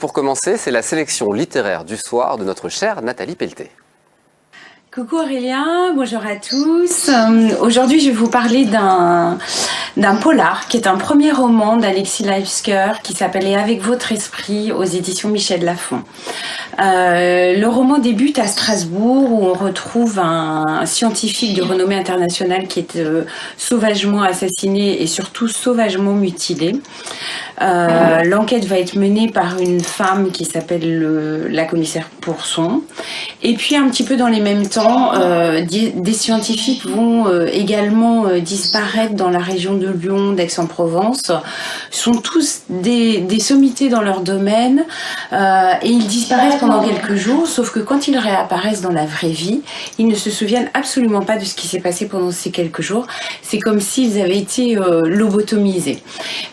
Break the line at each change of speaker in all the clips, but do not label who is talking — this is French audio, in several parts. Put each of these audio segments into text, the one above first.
Pour commencer, c'est la sélection littéraire du soir de notre chère Nathalie Pelleté.
Coucou Aurélien, bonjour à tous. Aujourd'hui, je vais vous parler d'un polar qui est un premier roman d'Alexis Lasker qui s'appelle Et avec votre esprit aux éditions Michel Lafon. Le roman débute à Strasbourg où on retrouve un scientifique de renommée internationale qui est sauvagement assassiné et surtout sauvagement mutilé. L'enquête va être menée par une femme qui s'appelle la commissaire Pourson. Et puis un petit peu dans les mêmes temps, des scientifiques vont également disparaître dans la région de Lyon, d'Aix-en-Provence. Ils sont tous des sommités dans leur domaine et ils disparaissent pendant quelques jours, sauf que quand ils réapparaissent dans la vraie vie, ils ne se souviennent absolument pas de ce qui s'est passé pendant ces quelques jours. C'est comme s'ils avaient été lobotomisés.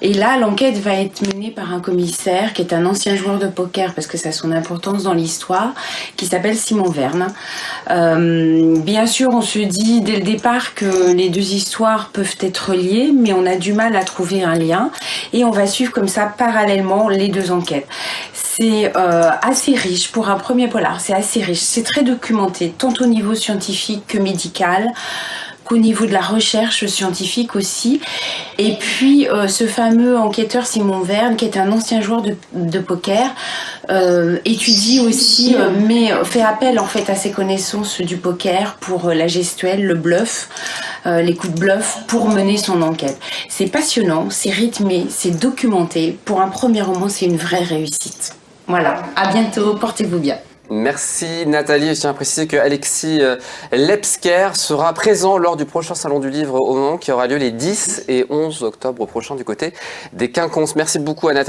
Et là, l'enquête va être menée par un commissaire qui est un ancien joueur de poker, parce que ça a son importance dans l'histoire, qui s'appelle Simon Verne. Bien sûr, on se dit dès le départ que les deux histoires peuvent être liées, mais on a du mal à trouver un lien. Et on va suivre comme ça parallèlement les deux enquêtes. C'est assez riche pour un premier polar, c'est assez riche, c'est très documenté, tant au niveau scientifique que médical, qu'au niveau de la recherche scientifique aussi. Et puis ce fameux enquêteur Simon Verne, qui est un ancien joueur de poker, étudie aussi, mais fait appel en fait à ses connaissances du poker pour la gestuelle, le bluff, les coups de bluff pour mener son enquête. C'est passionnant, c'est rythmé, c'est documenté. Pour un premier roman, c'est une vraie réussite. Voilà, à bientôt, portez-vous bien.
Merci Nathalie. Je tiens à préciser que Alexis Lasker sera présent lors du prochain Salon du Livre au Mans qui aura lieu les 10 et 11 octobre prochains du côté des Quinconces. Merci beaucoup à Nathalie.